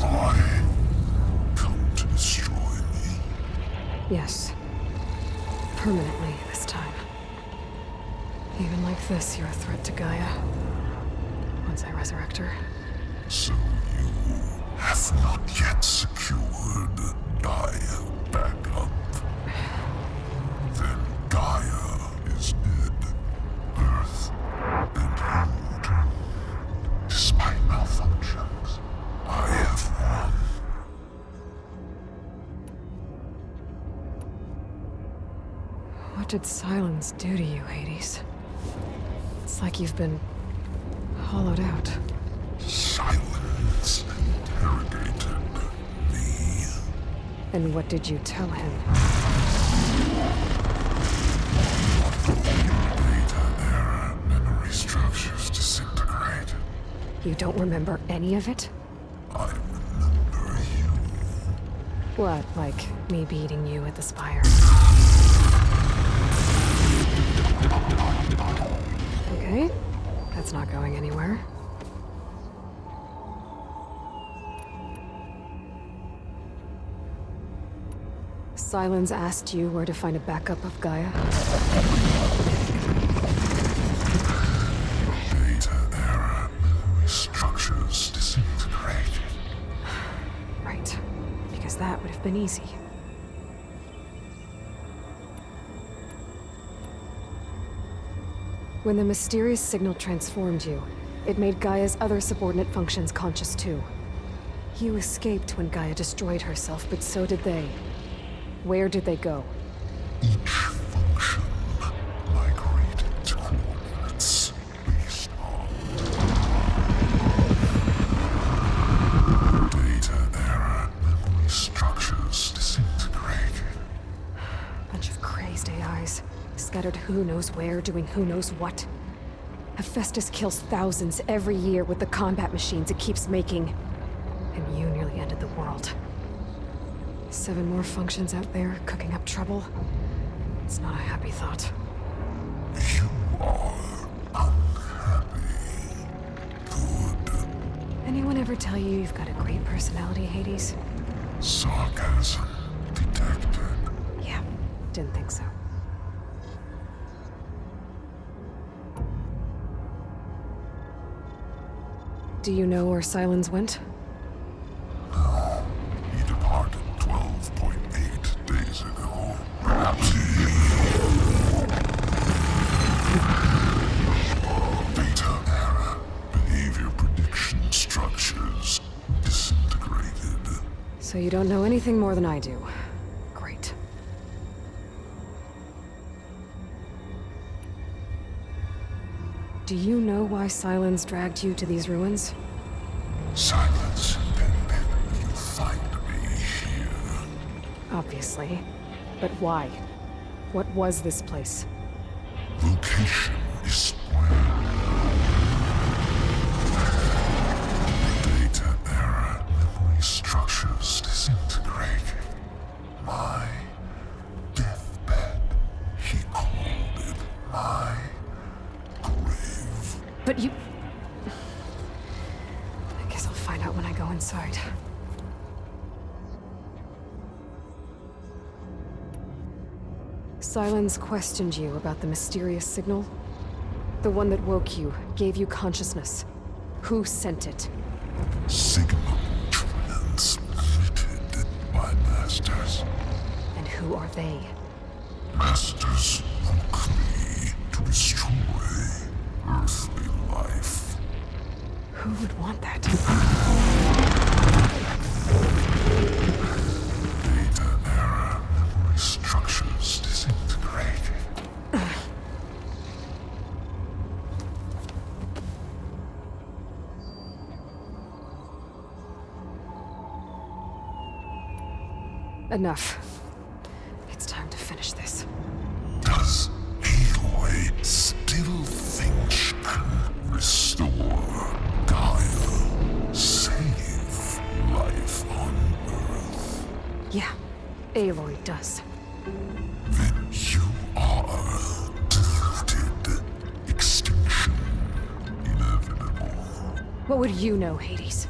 Aloy, come to destroy me. Yes. Permanently this time. Even like this, you're a threat to Gaia. Once I resurrect her. So you have not yet secured Gaia back up. Then Gaia is dead. Earth and you too. Despite malfunctions, I have won. What did Sylens do to you, Hades? It's like you've been hollowed out. Sylens interrogated me. And what did you tell him? Data error, memory structures disintegrate. You don't remember any of it? I remember you. What, like me beating you at the Spire? Okay, that's not going anywhere. Sylens asked you where to find a backup of Gaia? Data error, memory structures disintegrated. Right, because that would have been easy. When the mysterious signal transformed you, it made Gaia's other subordinate functions conscious too. You escaped when Gaia destroyed herself, but so did they. Where did they go? Each function migrated to coordinates based on data error, memory structures disintegrated. Bunch of crazed AIs, scattered who knows where, doing who knows what. Hephaestus kills thousands every year with the combat machines it keeps making. And you nearly ended the world. 7 more functions out there, cooking up trouble. It's not a happy thought. You are unhappy. Good. Anyone ever tell you you've got a great personality, Hades? Sarcasm detected. Yeah, didn't think so. Do you know where Sylens went? No, he departed 12.8 days ago. Perhaps data error, behavior prediction structures disintegrated. So you don't know anything more than I do. Great. Do you know why Sylens dragged you to these ruins? Silence intended you find me here. Obviously. But why? What was this place? Location is where data error, memory structures disintegrated. My deathbed, he called it my grave. But you... I guess I'll find out when I go inside. Sylens questioned you about the mysterious signal? The one that woke you, gave you consciousness. Who sent it? Signal transmitted by masters. And who are they? Masters woke me to destroy earthly life. Who would want that? Data error, memory structures disintegrated. Enough. It's time to finish this. Does Aloy still think she can restore Gaia? Save life on Earth? Yeah, Aloy does. Then you are deluded. Extinction inevitable. What would you know, Hades?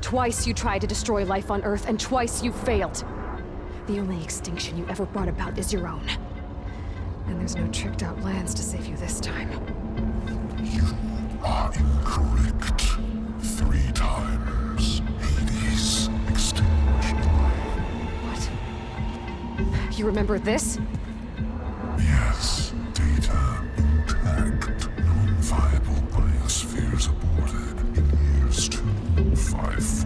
Twice you tried to destroy life on Earth, and twice you failed. The only extinction you ever brought about is your own. And there's no tricked-out lands to save you this time. You are incorrect. 3 times. Hades extinguished life. What? You remember this? Yes, data intact. Non-viable biospheres aborted in years 254,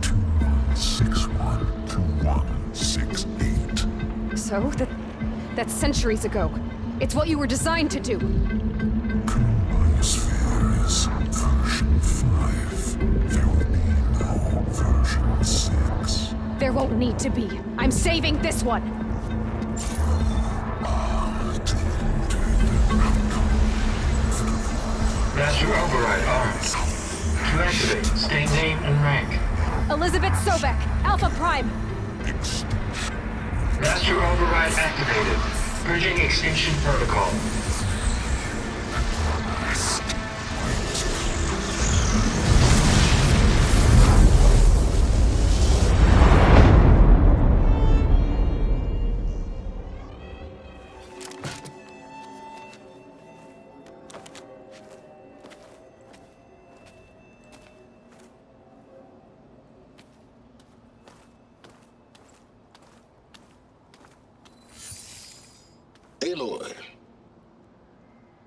2161, 2168. So, that's centuries ago. It's what you were designed to do. Biosphere is version 5. There will be no version 6. There won't need to be. I'm saving this one. Master override armed. To activate, state name and rank. Elizabeth Sobek, Alpha Prime. Master override activated. Purging extinction protocol. Aloy,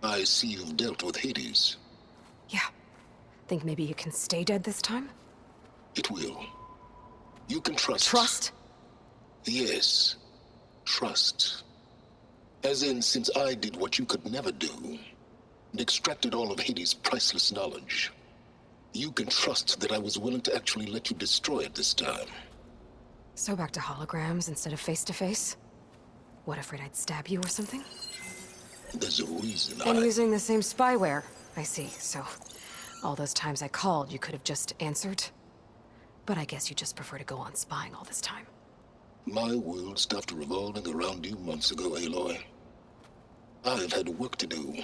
I see you've dealt with Hades. Yeah. Think maybe you can stay dead this time? It will. You can trust. Trust? Yes. Trust. As in, since I did what you could never do, and extracted all of Hades' priceless knowledge, you can trust that I was willing to actually let you destroy it this time. So back to holograms instead of face-to-face? What, afraid I'd stab you or something? There's a reason And using the same spyware. I see, so... all those times I called, you could have just answered? But I guess you just prefer to go on spying all this time. My world stopped revolving around you months ago, Aloy. I've had work to do.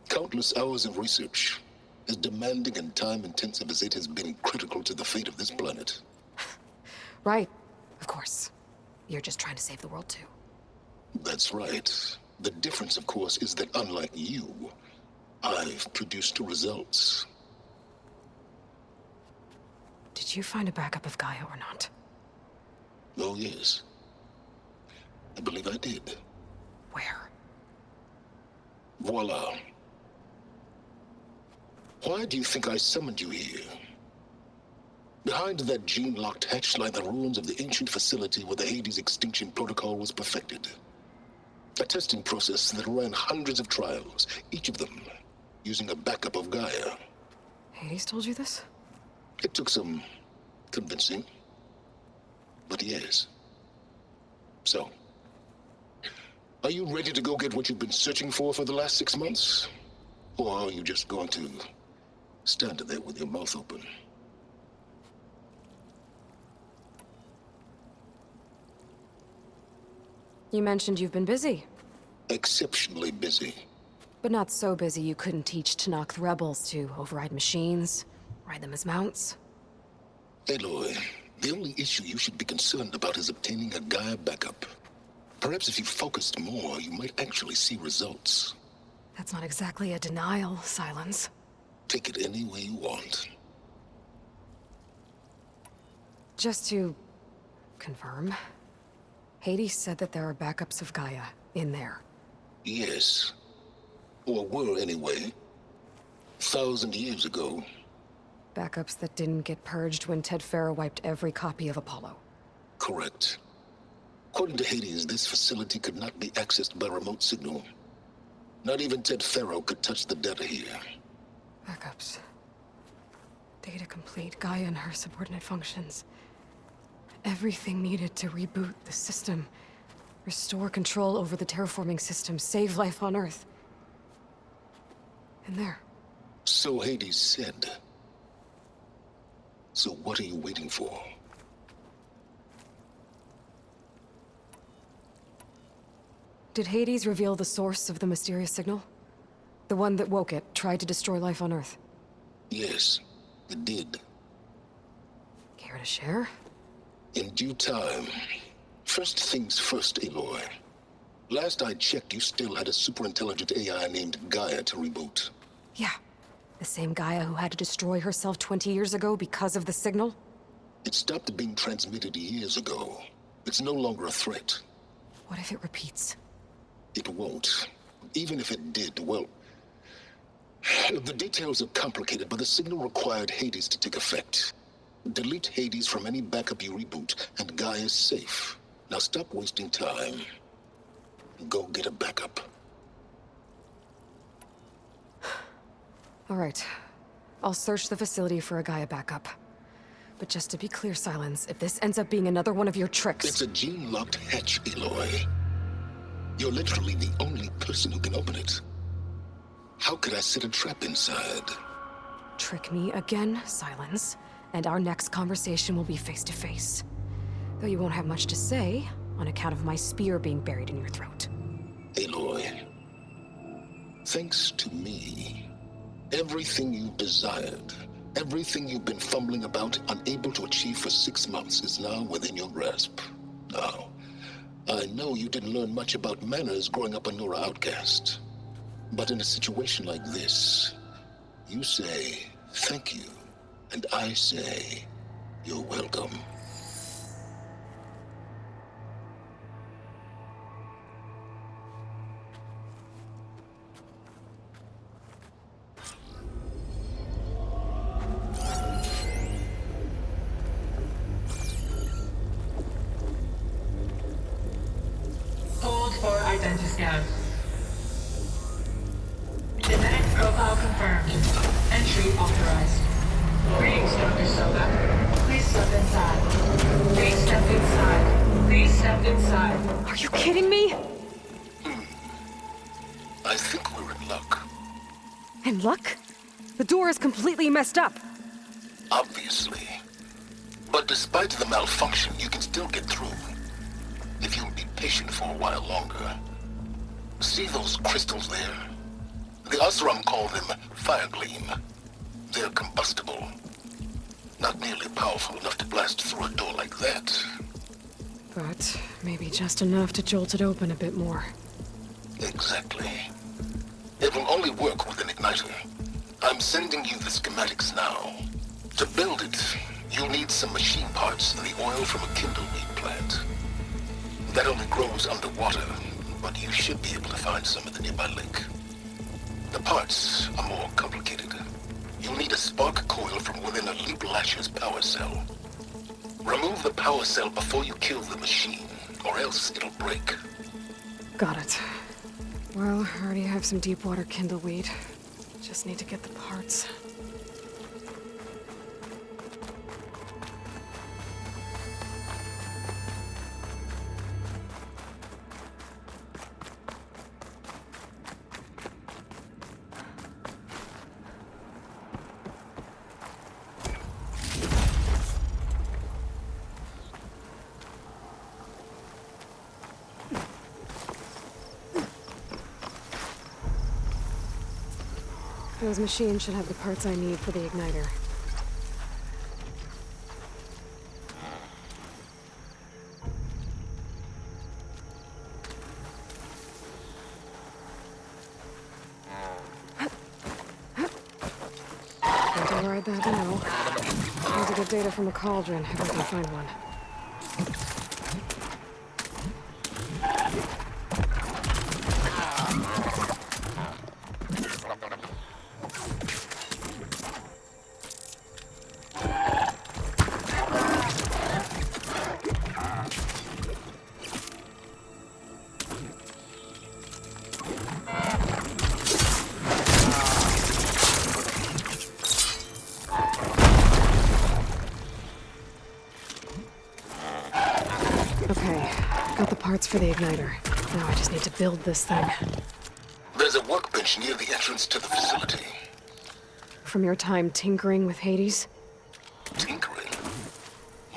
Countless hours of research, as demanding and time-intensive as it has been critical to the fate of this planet. Right. Of course. You're just trying to save the world, too. That's right. The difference, of course, is that unlike you, I've produced results. Did you find a backup of Gaia or not? Oh, yes. I believe I did. Where? Voila. Why do you think I summoned you here? Behind that gene-locked hatch lie the ruins of the ancient facility where the Hades extinction protocol was perfected. A testing process that ran hundreds of trials, each of them using a backup of Gaia. Hades told you this? It took some convincing, but yes. So, are you ready to go get what you've been searching for the last 6 months? Or are you just going to stand there with your mouth open? You mentioned you've been busy. Exceptionally busy. But not so busy you couldn't teach Tanakh the rebels to override machines, ride them as mounts. Aloy, the only issue you should be concerned about is obtaining a Gaia backup. Perhaps if you focused more, you might actually see results. That's not exactly a denial, Sylens. Take it any way you want. Just to confirm, Hades said that there are backups of Gaia in there. Yes. Or were anyway. 1,000 years ago. Backups that didn't get purged when Ted Farrow wiped every copy of Apollo. Correct. According to Hades, this facility could not be accessed by remote signal. Not even Ted Farrow could touch the data here. Backups. Data complete, Gaia and her subordinate functions. Everything needed to reboot the system. Restore control over the terraforming system, save life on Earth. And there. So Hades said. So what are you waiting for? Did Hades reveal the source of the mysterious signal? The one that woke it, tried to destroy life on Earth? Yes, it did. Care to share? In due time. First things first, Aloy. Last I checked, you still had a superintelligent AI named GAIA to reboot. Yeah. The same Gaia who had to destroy herself 20 years ago because of the signal? It stopped being transmitted years ago. It's no longer a threat. What if it repeats? It won't. Even if it did, well... The details are complicated, but the signal required Hades to take effect. Delete Hades from any backup you reboot, and Gaia's safe. Now stop wasting time. Go get a backup. All right. I'll search the facility for a Gaia backup. But just to be clear, Sylens, if this ends up being another one of your tricks... It's a gene-locked hatch, Aloy. You're literally the only person who can open it. How could I set a trap inside? Trick me again, Sylens, and our next conversation will be face-to-face. Though you won't have much to say, on account of my spear being buried in your throat. Aloy, thanks to me, everything you've desired, everything you've been fumbling about, unable to achieve for 6 months, is now within your grasp. Now, I know you didn't learn much about manners growing up a Nora outcast. But in a situation like this, you say, thank you, and I say, you're welcome. Hold for identiscan. Genetic profile confirmed. Entry authorized. Greetings, Dr. Soga. Please step inside. Please step inside. Please step inside. Are you kidding me? I think we're in luck. In luck? The door is completely messed up. Obviously. But despite the malfunction, you can still get through. If you'll be patient for a while longer. See those crystals there? The Osram call them fire gleam. They're combustible. Not nearly powerful enough to blast through a door like that. But maybe just enough to jolt it open a bit more. Exactly. It will only work with an igniter. I'm sending you the schematics now. To build it, you'll need some machine parts and the oil from a kindleweed plant. That only grows underwater, but you should be able to find some at the nearby lake. The parts are more complicated. You'll need a spark coil from within a Leap Lasher's power cell. Remove the power cell before you kill the machine, or else it'll break. Got it. Well, I already have some deep water kindleweed. Just need to get the parts. Those machines should have the parts I need for the igniter. Can't override that now. Need to get data from a cauldron if I can find one. Okay, got the parts for the igniter. Now I just need to build this thing. There's a workbench near the entrance to the facility. From your time tinkering with Hades? Tinkering?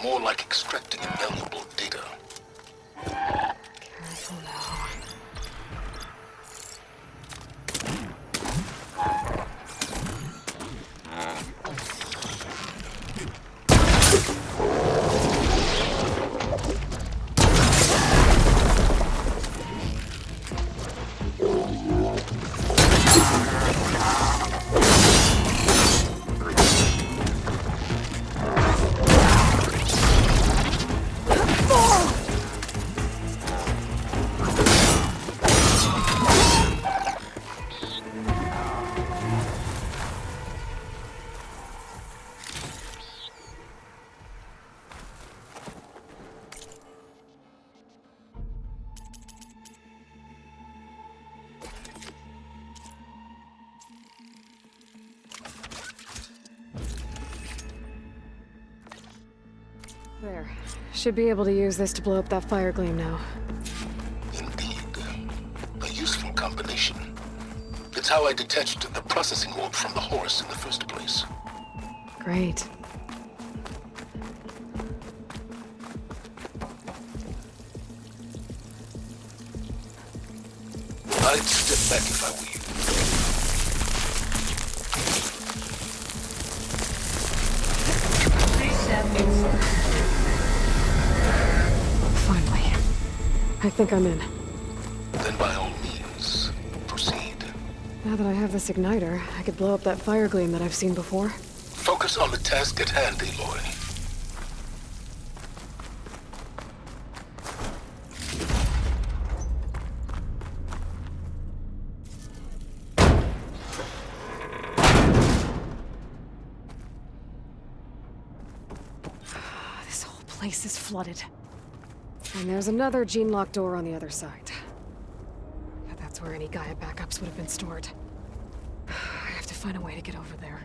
More like extracting invaluable data. Careful now. There. Should be able to use this to blow up that fire gleam now. Indeed. A useful combination. It's how I detached the processing orb from the horse in the first place. Great. I'd step back if I were you. Please step inside. Finally. I think I'm in. Then by all means, proceed. Now that I have this igniter, I could blow up that fire gleam that I've seen before. Focus on the task at hand, Aloy. This whole place is flooded. And there's another gene-locked door on the other side. That's where any Gaia backups would have been stored. I have to find a way to get over there.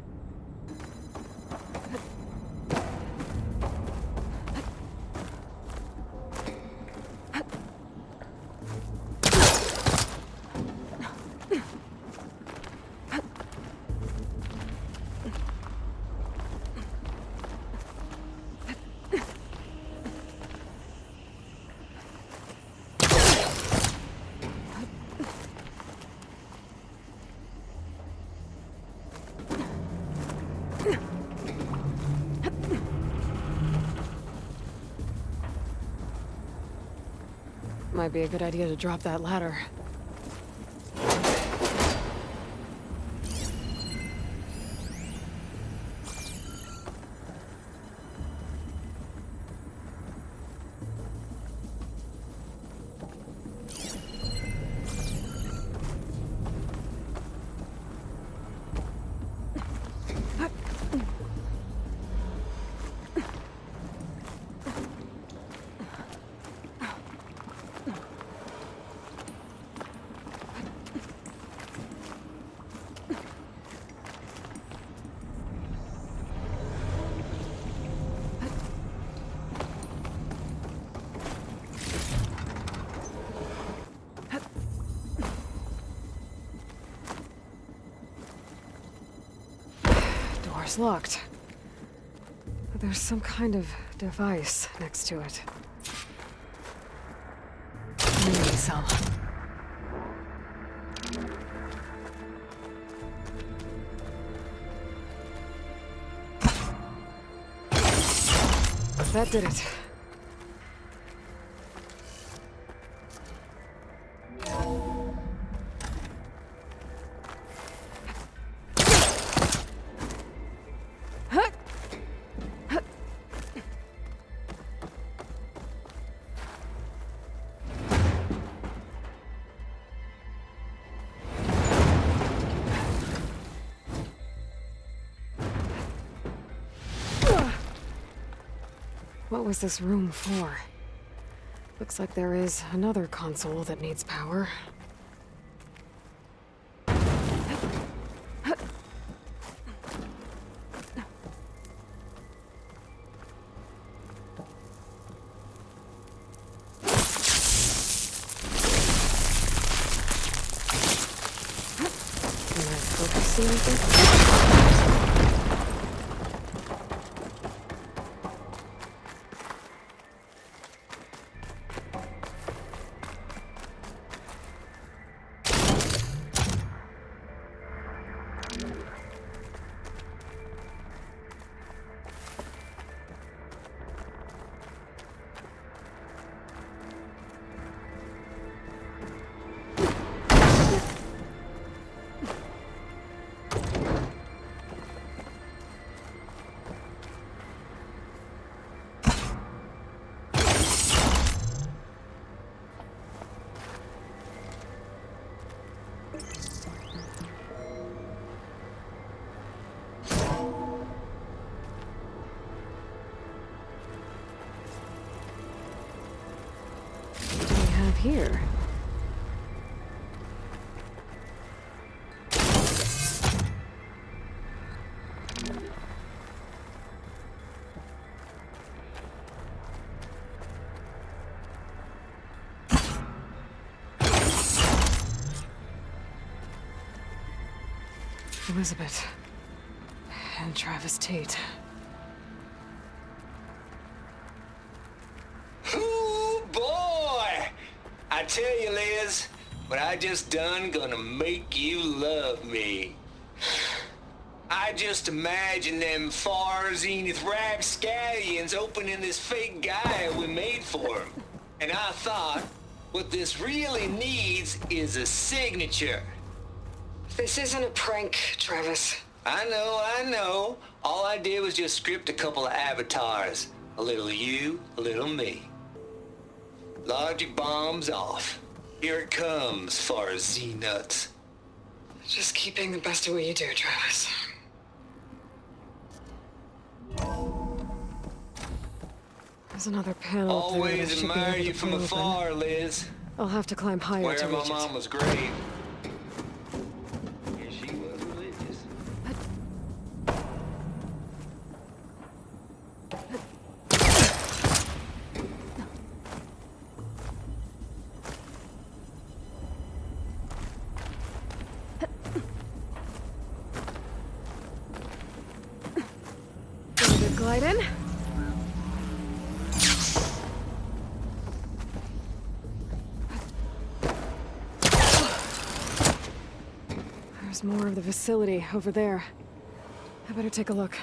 Might be a good idea to drop that ladder. Door's locked. But there's some kind of device next to it. Maybe some. That did it. What was this room for? Looks like there is another console that needs power. Can I focus anything? Here. Elizabeth. And Travis Tate. Ooh, boy! I tell you, Liz, what I just done gonna make you love me. I just imagine them far zenith rapscallions opening this fake GAIA we made for them. And I thought, what this really needs is a signature. This isn't a prank, Travis. I know. All I did was just script a couple of avatars. A little you, a little me. Logic bombs off. Here it comes, far Z-nuts. Just keep being the best at what you do, Travis. There's another panel up there that I Always should be admire able to you from pull open. afar, Liz. I'll have to climb higher Where to my reach it. mama's grave. Yeah, she was religious. Good glide in. There's more of the facility over there. I better take a look.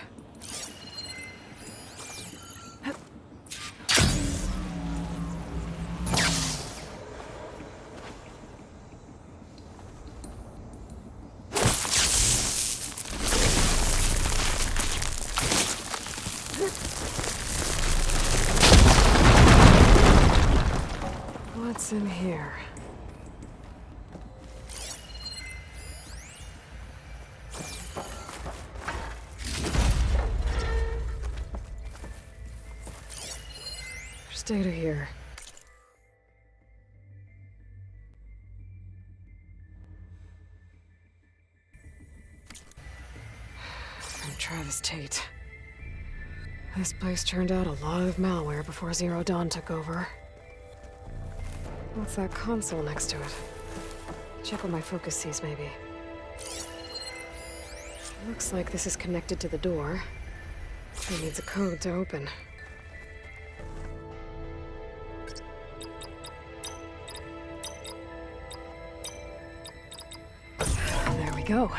What's in here? There's data here. From Travis Tate. This place turned out a lot of malware before Zero Dawn took over. What's that console next to it? Check what my focus sees, maybe. Looks like this is connected to the door. It needs a code to open. There we go.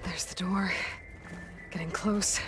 There's the door. Getting close.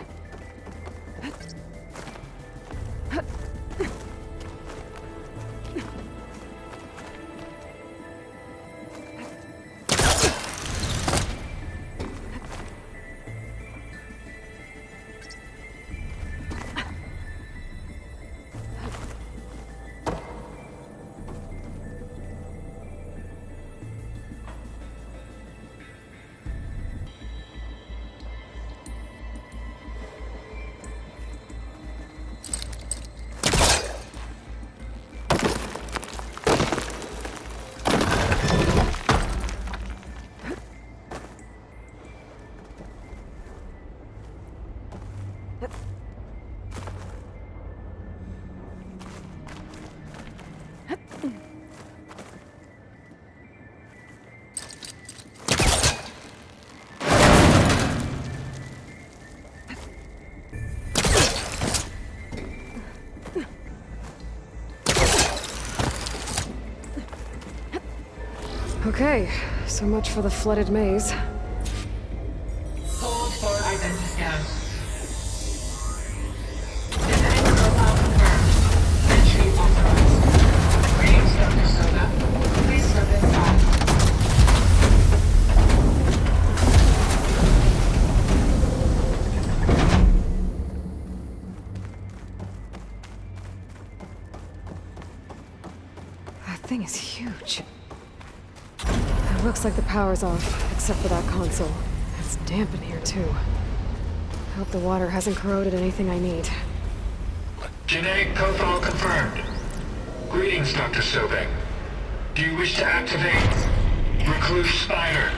Okay, so much for the flooded maze. Hold for identity scan. Design profile confirmed. Entry authorized. Looks like the power's off, except for that console. It's damp in here, too. Hope the water hasn't corroded anything I need. Genetic profile confirmed. Greetings, Dr. Sobek. Do you wish to activate Recluse Spire?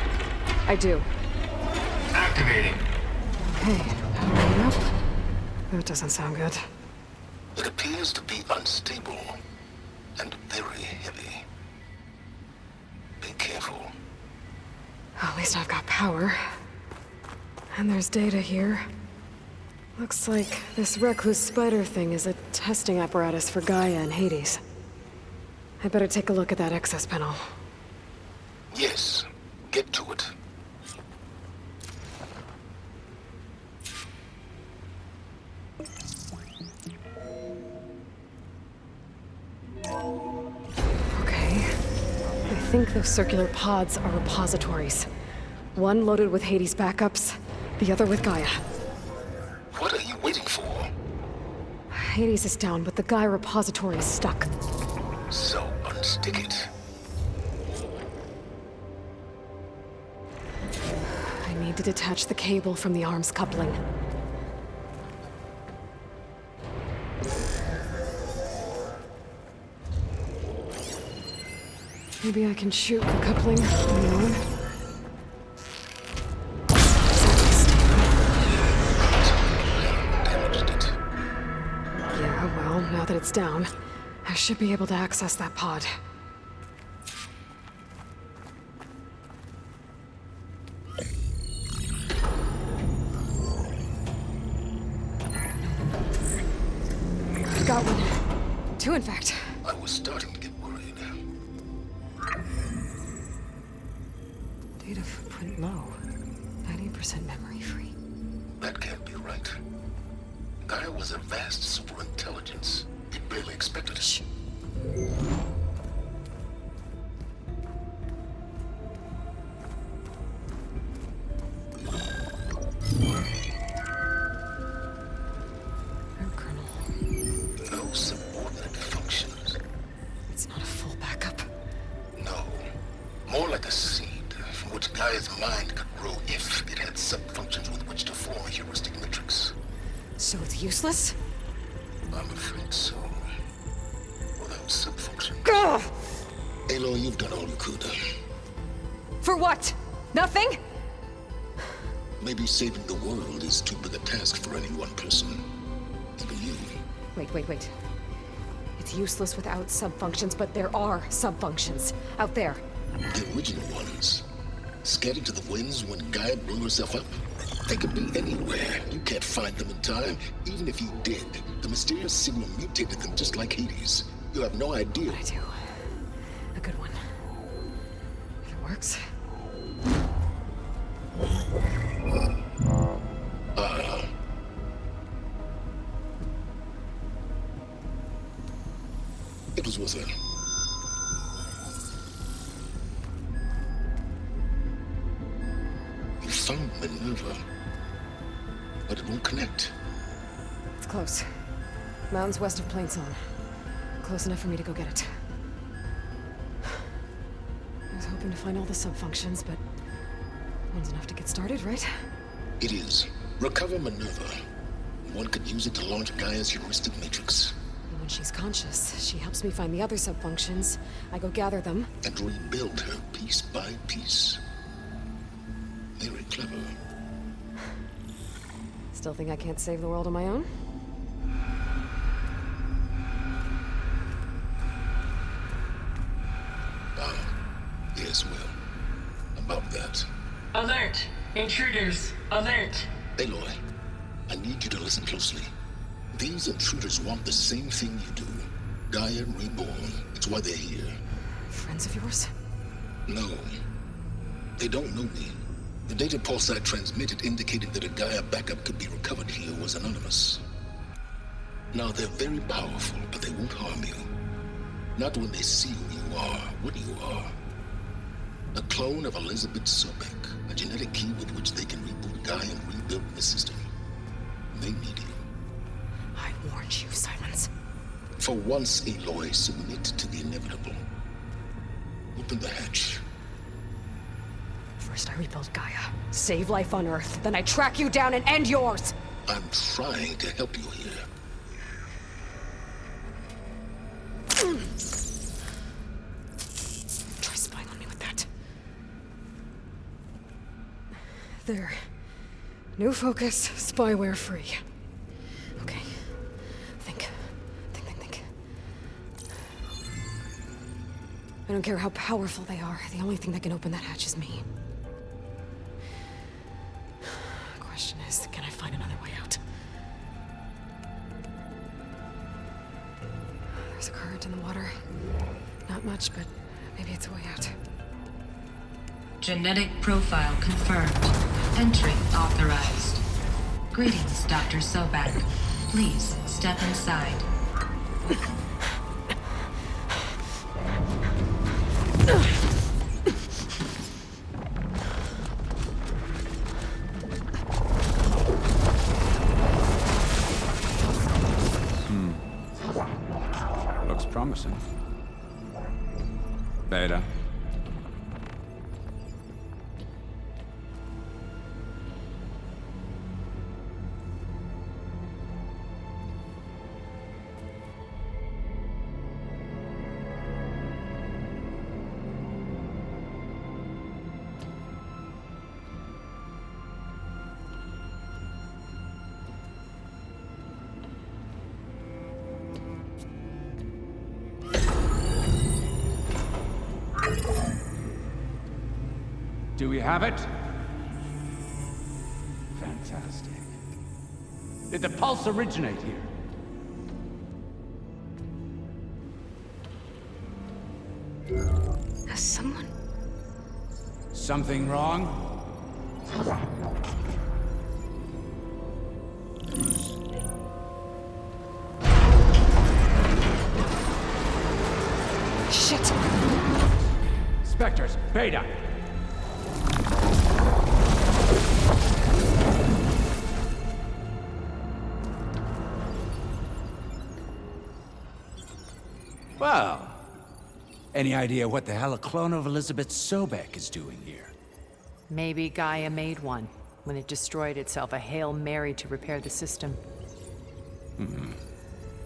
I do. Activating. Okay, powering up. That doesn't sound good. It appears to be unstable and very heavy. Be careful. At least I've got power. And there's data here. Looks like this Recluse Spider thing is a testing apparatus for Gaia and Hades. I better take a look at that access panel. Yes, get to it. Okay. I think those circular pods are repositories. One loaded with Hades backups, the other with Gaia. What are you waiting for? Hades is down, but the Gaia repository is stuck. So unstick it. I need to detach the cable from the arms coupling. Maybe I can shoot the coupling on the arm. Damaged it. Yeah, well, now that it's down, I should be able to access that pod. Got one. Two, in fact. I was starting to get worried. Data footprint low. 90% memory free. That can't be right. Gaia was a vast superintelligence. We barely expected it. Shh. Kernel. No subordinate functions. It's not a full backup. No. More like a seed from which Gaia's mind could grow if it had sub-functions with which to form a heuristic matrix. So it's useless? I'm afraid so. Without sub-function. Ugh! Aloy, you've done all you could. For what? Nothing? Maybe saving the world is too big a task for any one person. Even you. Wait. It's useless without subfunctions, but there are subfunctions out there. The original ones. Scattered to the winds when Gaia blew herself up. They could be anywhere. You can't find them in time. Even if you did, the mysterious signal mutated them just like Hades. You have no idea. I do. A good one. If it works. It was worth it. You found Minerva, but it won't connect. It's close. Mountains west of Plainson. Close enough for me to go get it. I was hoping to find all the subfunctions, but one's enough to get started, right? It is. Recover Minerva. One could use it to launch Gaia's heuristic matrix. And when she's conscious, she helps me find the other subfunctions. I go gather them. And rebuild her piece by piece. Very clever. Still think I can't save the world on my own? Yes, well, about that. Alert! Intruders! Alert! Aloy, I need you to listen closely. These intruders want the same thing you do. Gaia reborn. It's why they're here. Friends of yours? No. They don't know me. The data pulse I transmitted indicated that a Gaia backup could be recovered here was anonymous. Now, they're very powerful, but they won't harm you. Not when they see who you are, what you are. A clone of Elizabeth Sobek, a genetic key with which they can reboot Gaia and rebuild the system. They need you. I warned you, Sylens. For once, Aloy, submit to the inevitable. Open the hatch. First I rebuild Gaia, save life on Earth, then I track you down and end yours! I'm trying to help you here. Try spying on me with that. There. New focus, spyware free. Okay. Think. I don't care how powerful they are. The only thing that can open that hatch is me. Question is, can I find another way out? There's a current in the water. Not much, but maybe it's a way out. Genetic profile confirmed. Entry authorized. Greetings, Dr. Sobek. Please step inside. Looks promising. Beta. Do we have it? Fantastic. Did the pulse originate here? Has someone... Something wrong? Shit! Spectres, Beta! Well, any idea what the hell a clone of Elizabeth Sobek is doing here? Maybe Gaia made one when it destroyed itself, a Hail Mary to repair the system.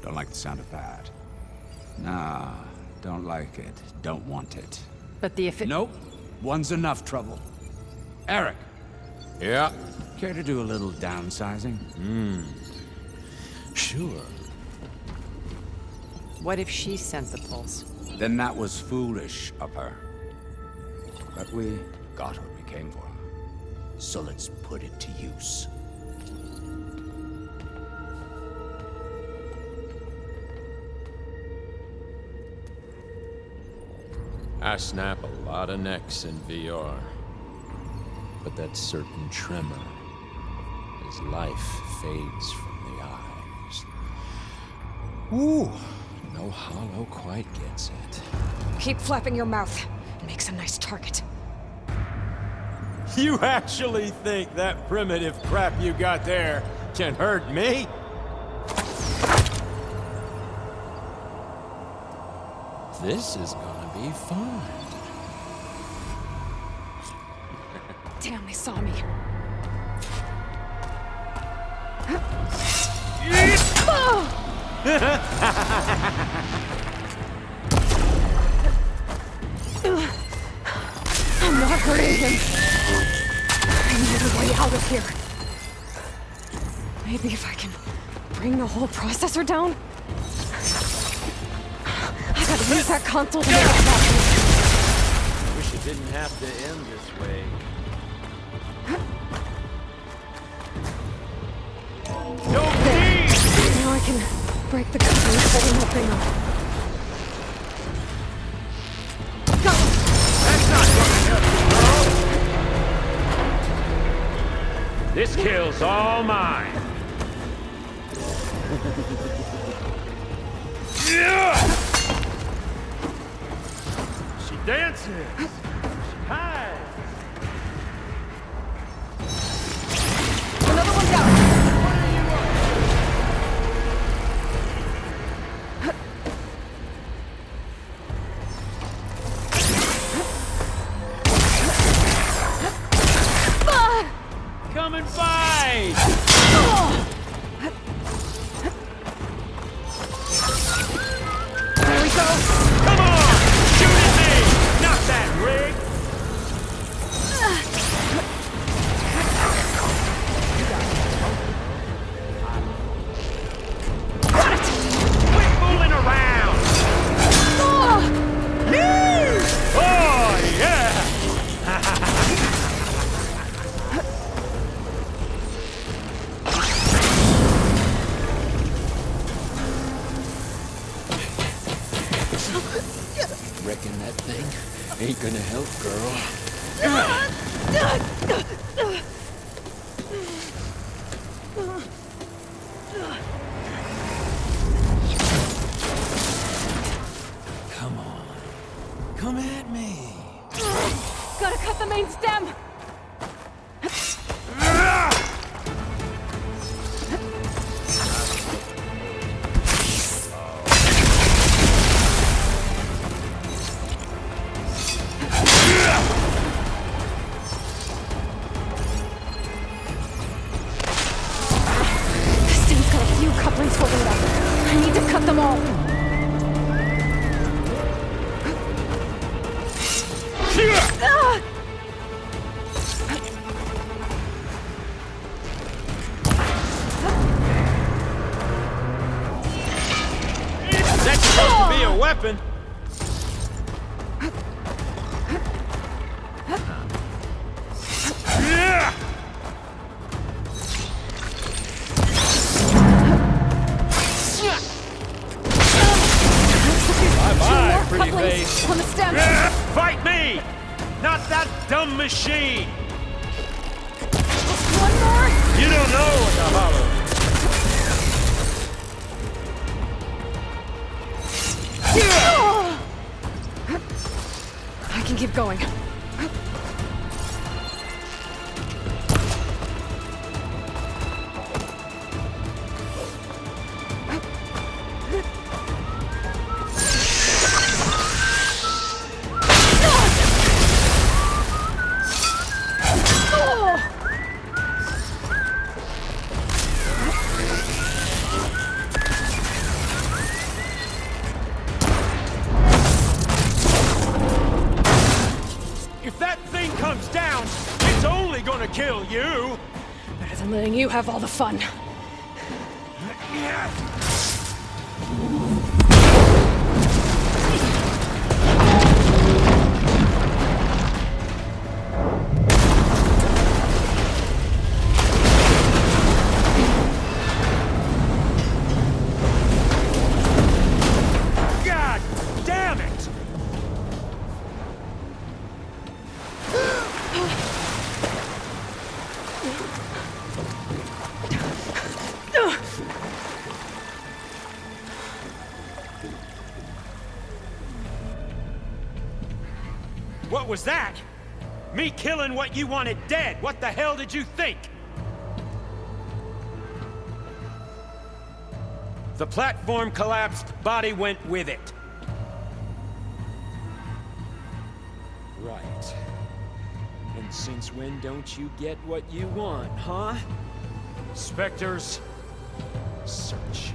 Don't like the sound of that. Nah, don't like it. Don't want it. But the Nope. One's enough trouble. Erik! Yeah? Care to do a little downsizing? Sure. What if she sent the pulse? Then that was foolish of her. But we got what we came for. So let's put it to use. I snap a lot of necks in VR. But that certain tremor as life fades from the eyes. Ooh, no hollow quite gets it. Keep flapping your mouth. It makes a nice target. You actually think that primitive crap you got there can hurt me? This is gonna be fun. Damn, they saw me. I'm not hurting him. I need a way out of here. Maybe if I can bring the whole processor down? I gotta use that console to make it happen. Wish it didn't have to end this way. Now I can break the controls holding that thing up. This kill's all mine. She dances. She hides. Another one down. Come and fight! There we go! Come on! Shoot at me! Not that rig! Quit fooling around! Oh, yeah! Reckon that thing ain't gonna help, girl. Come on. Come at me. gotta cut the main stem! Weapon. Bye-bye, pretty face. On the stem. Fight me, not that dumb machine. Just one more. You don't know what the hollow. I can keep going. Kill you! Better than letting you have all the fun. God damn it! What was that? Me killing what you wanted dead. What the hell did you think? The platform collapsed, body went with it. Right. And since when don't you get what you want, huh? Spectres, search.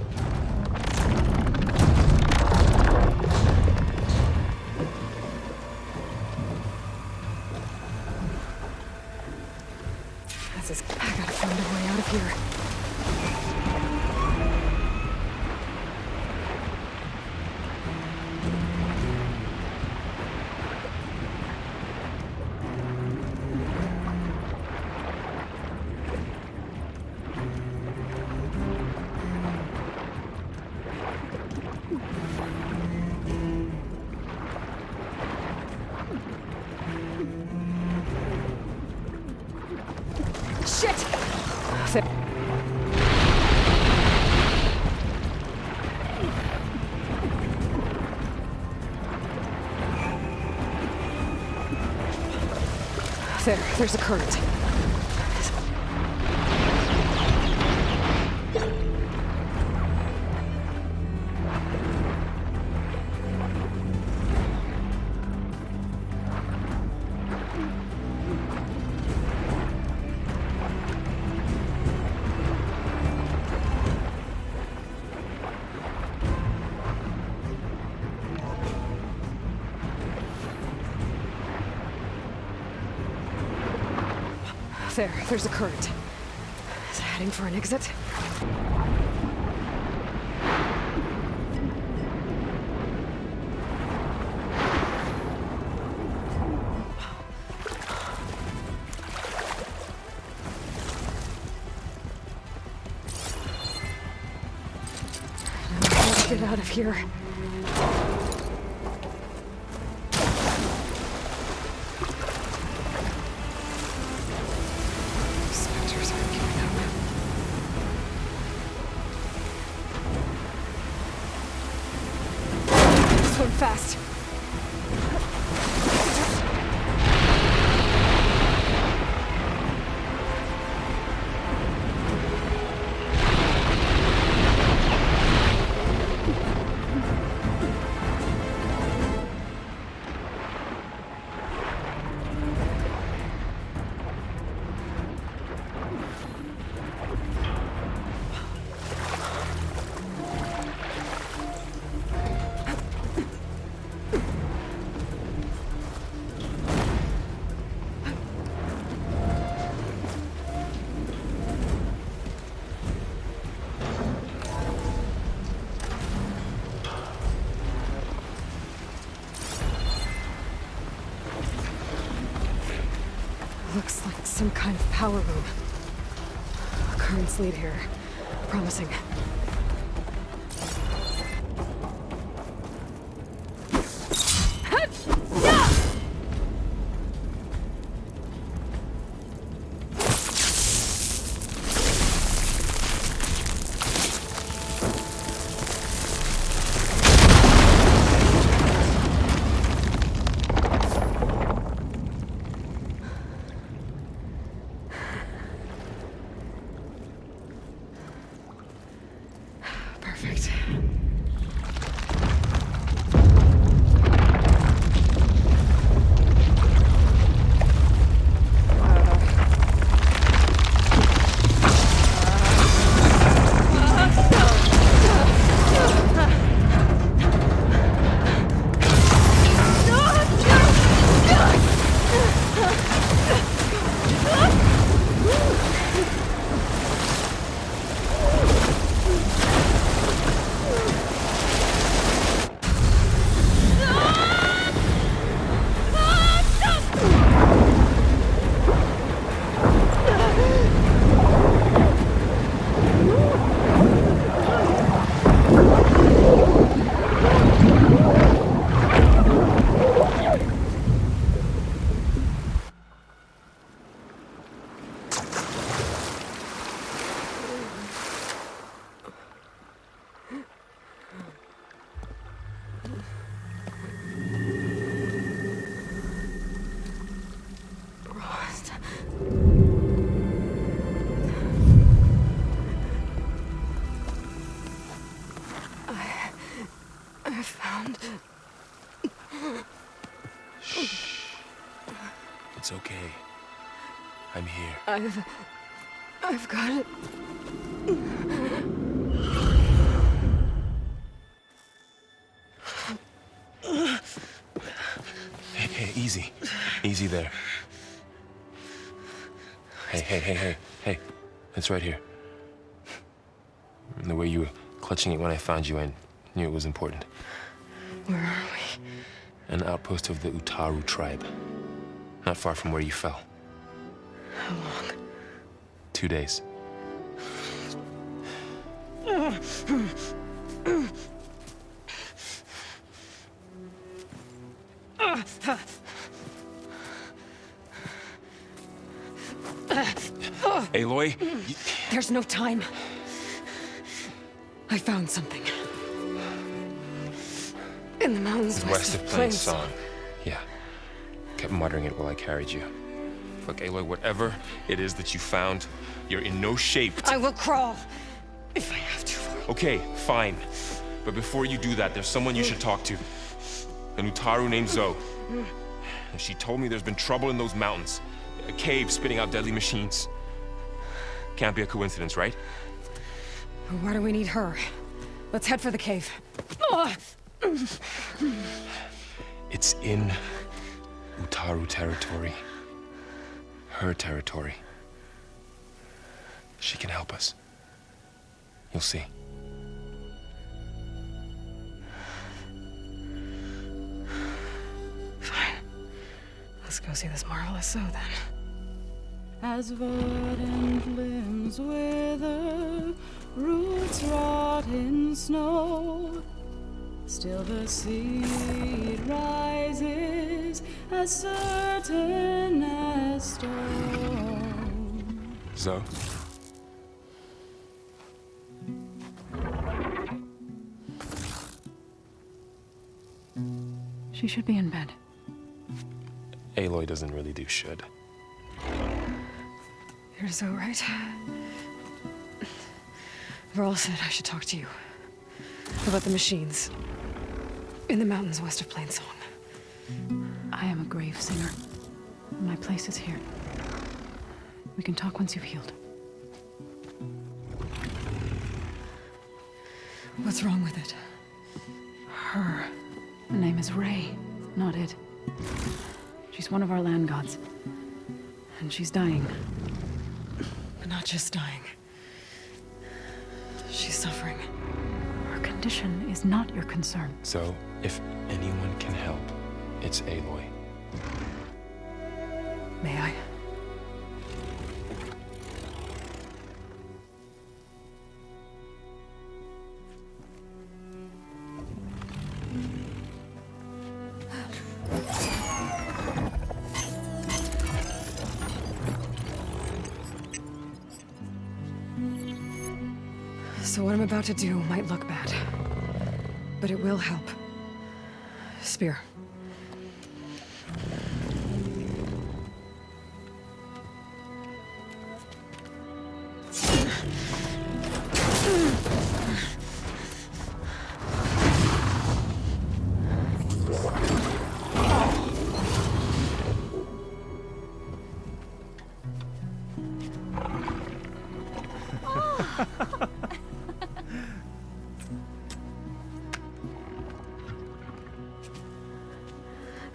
I gotta find a way out of here. Shit! There's a current. There's a current. Is it heading for an exit? Let's get out of here. Spectres aren't giving up. Swim fast. Looks like some kind of power room. Currents lead here. Promising. Perfect. I found... Shh. It's okay. I'm here. I've got it. Hey, easy. Easy there. Hey. It's right here. And the way you were clutching it when I found you, I knew it was important. Where are we? An outpost of the Utaru tribe. Not far from where you fell. How long? 2 days. Aloy, There's no time. I found something. In the mountains west of Plains. Song. Yeah. Kept muttering it while I carried you. Look, Aloy, whatever it is that you found, you're in no shape to... I will crawl, if I have to. Okay, fine. But before you do that, there's someone you should talk to. An Utaru named Zoe. And she told me there's been trouble in those mountains. A cave spitting out deadly machines. Can't be a coincidence, right? Why do we need her? Let's head for the cave. It's in Utaru territory. Her territory. She can help us. You'll see. Fine. Let's go see this marvelous Zoe then. As verdant limbs wither, roots rot in snow, still the seed rises as certain as stone. Zoe? She should be in bed. Aloy doesn't really do should. You're Zoe, right? Varl said I should talk to you about the machines in the mountains west of Plainsong. I am a grave singer. My place is here. We can talk once you've healed. What's wrong with it? Her name is Ray, not it. She's one of our land gods. And she's dying. But not just dying. She's suffering. Her condition is not your concern. So, if anyone can help, it's Aloy. May I? So what I'm about to do might look bad, but it will help. Spire.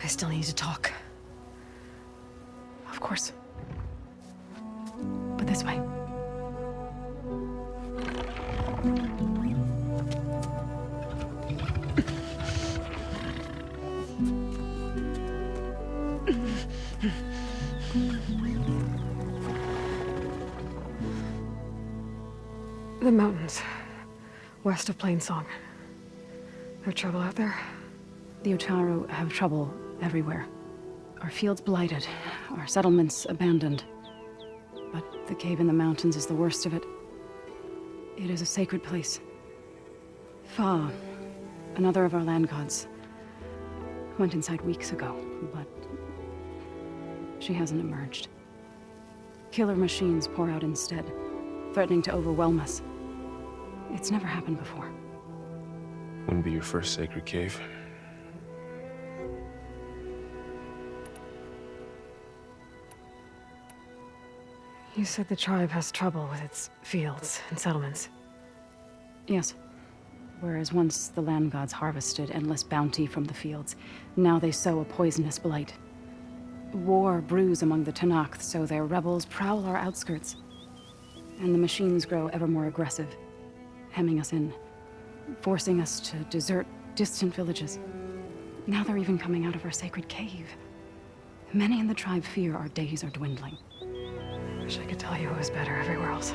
I still need to talk. Of course. But this way. The mountains, west of Plainsong. There trouble out there? The Utaru have trouble everywhere. Our fields blighted, our settlements abandoned. But the cave in the mountains is the worst of it. It is a sacred place. Fa, another of our land gods, went inside weeks ago, but she hasn't emerged. Killer machines pour out instead, threatening to overwhelm us. It's never happened before. Wouldn't be your first sacred cave. You said the tribe has trouble with its fields and settlements. Yes. Whereas once the land gods harvested endless bounty from the fields, now they sow a poisonous blight. War brews among the Tenakth, so their rebels prowl our outskirts. And the machines grow ever more aggressive, hemming us in, forcing us to desert distant villages. Now they're even coming out of our sacred cave. Many in the tribe fear our days are dwindling. Wish I could tell you it was better everywhere else.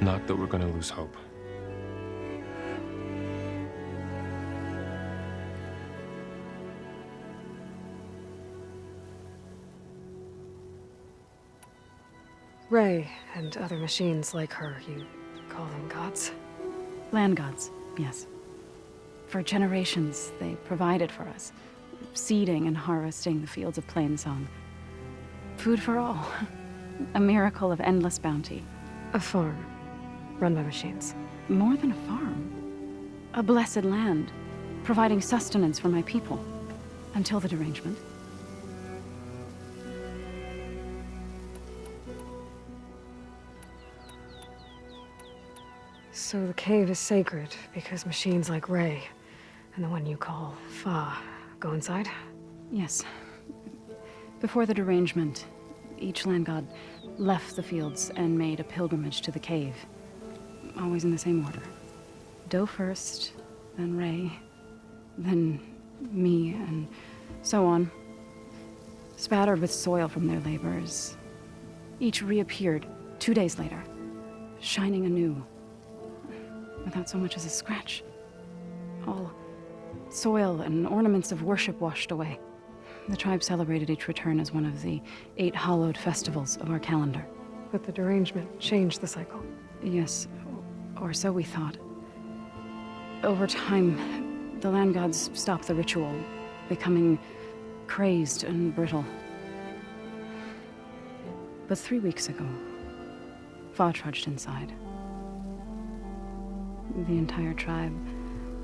Not that we're gonna lose hope. Ray and other machines like her, you call them gods? Land gods, yes. For generations, they provided for us, seeding and harvesting the fields of Plainsong. Food for all. A miracle of endless bounty. A farm, run by machines. More than a farm. A blessed land, providing sustenance for my people. Until the derangement. So the cave is sacred because machines like Ray and the one you call Fa go inside? Yes. Before the derangement, each land god left the fields and made a pilgrimage to the cave. Always in the same order. Doe first, then Ray, then me, and so on. Spattered with soil from their labors. Each reappeared 2 days later, shining anew, without so much as a scratch. All soil and ornaments of worship washed away. The tribe celebrated each return as one of the 8 hallowed festivals of our calendar. But the derangement changed the cycle. Yes, or so we thought. Over time, the land gods stopped the ritual, becoming crazed and brittle. But 3 weeks ago, Fa trudged inside. The entire tribe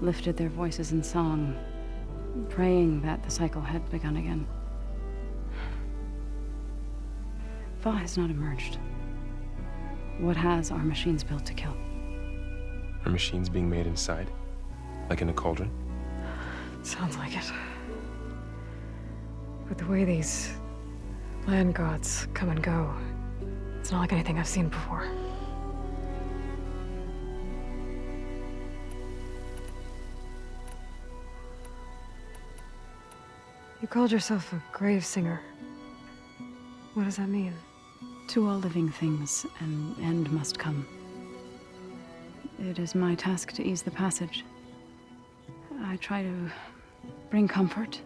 lifted their voices in song, praying that the cycle had begun again. Fa has not emerged. What has are machines built to kill? Are machines being made inside? Like in a cauldron? Sounds like it. But the way these land gods come and go, it's not like anything I've seen before. You called yourself a grave singer. What does that mean? To all living things, an end must come. It is my task to ease the passage. I try to bring comfort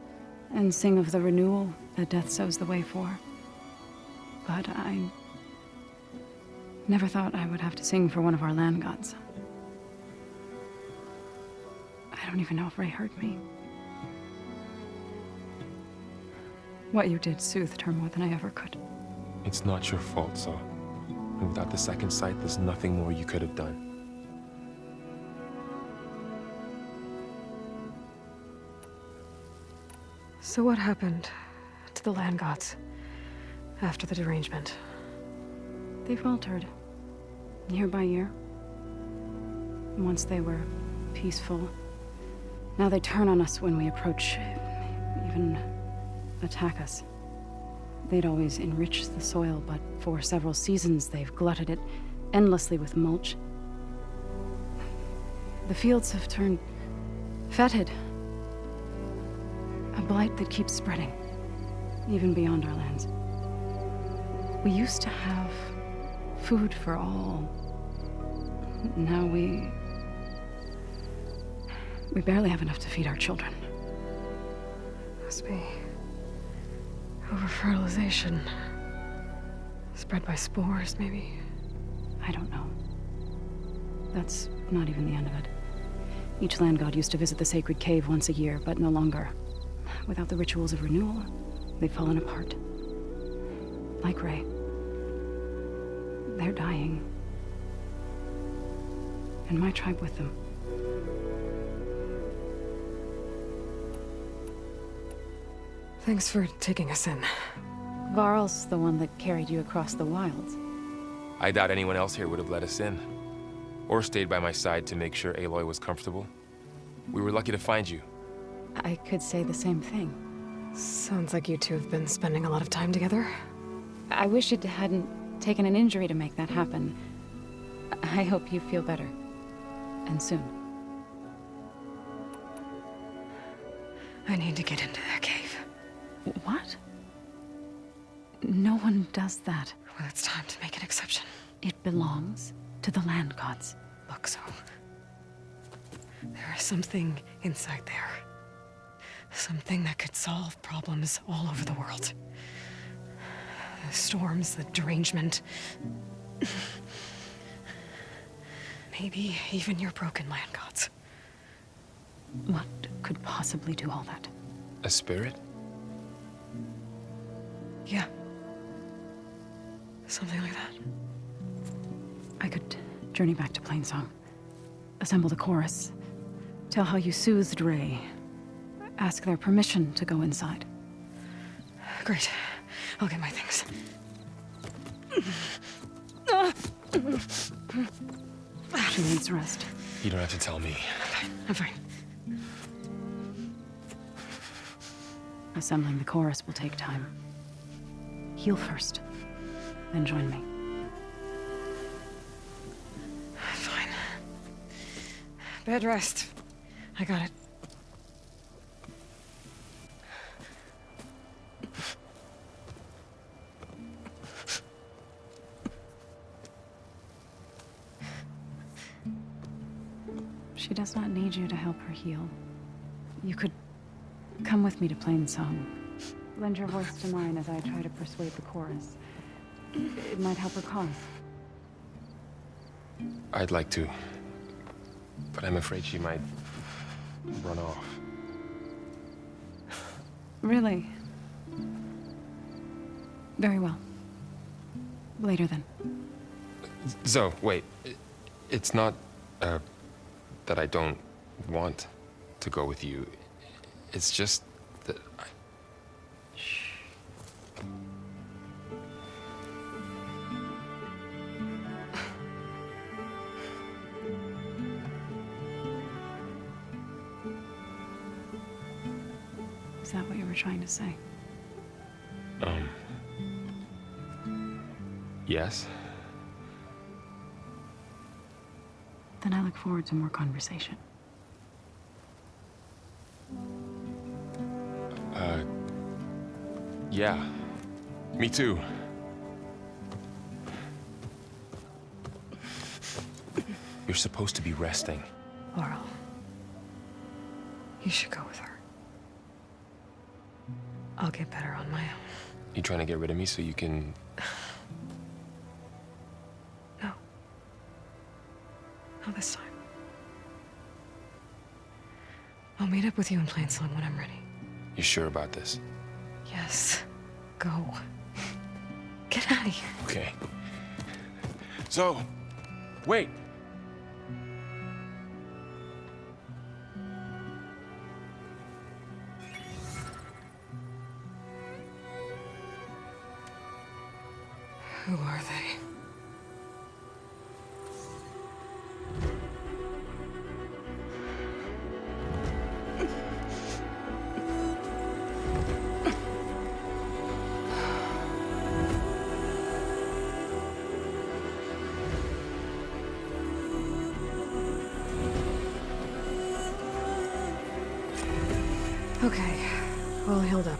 and sing of the renewal that death sows the way for. But I never thought I would have to sing for one of our land gods. I don't even know if Ray heard me. What you did soothed her more than I ever could. It's not your fault, Saw. And without the second sight, there's nothing more you could have done. So what happened to the land gods after the derangement? They faltered, year by year. Once they were peaceful. Now they turn on us when we approach, even attack us. They'd always enriched the soil, but for several seasons they've glutted it endlessly with mulch. The fields have turned fetid. A blight that keeps spreading, even beyond our lands. We used to have food for all. Now we barely have enough to feed our children. Must be over-fertilization. Spread by spores, maybe? I don't know. That's not even the end of it. Each land god used to visit the sacred cave once a year, but no longer. Without the rituals of renewal, they've fallen apart. Like Ray. They're dying. And my tribe with them. Thanks for taking us in. Varl's the one that carried you across the wilds. I doubt anyone else here would have let us in. Or stayed by my side to make sure Aloy was comfortable. We were lucky to find you. I could say the same thing. Sounds like you two have been spending a lot of time together. I wish it hadn't taken an injury to make that happen. I hope you feel better. And soon. I need to get into that cave. What? No one does that. Well, it's time to make an exception. It belongs to the land gods. Look, so there is something inside there. Something that could solve problems all over the world. The storms, the derangement. Maybe even your broken land gods. What could possibly do all that? A spirit? Yeah. Something like that. I could journey back to Plainsong. Assemble the chorus. Tell how you soothed Ray. Ask their permission to go inside. Great. I'll get my things. She needs rest. You don't have to tell me. I'm fine. Assembling the chorus will take time. Heal first, then join me. Fine. Bed rest. I got it. She does not need you to help her heal. You could come with me to Plainsong. Lend your voice to mine as I try to persuade the chorus. It might help her cause. I'd like to, but I'm afraid she might run off. Really? Very well. Later then. Zoe, wait. It's not, that I don't want to go with you. It's just that I... Shh. Is that what you were trying to say? Yes? Then I look forward to more conversation. Yeah. Me too. You're supposed to be resting. Laurel, you should go with her. I'll get better on my own. You trying to get rid of me so you can... No. Not this time. I'll meet up with you in Plainsong when I'm ready. You sure about this? Yes. Go. Get out of here. Okay. So, wait. Who are they? Okay, all healed up.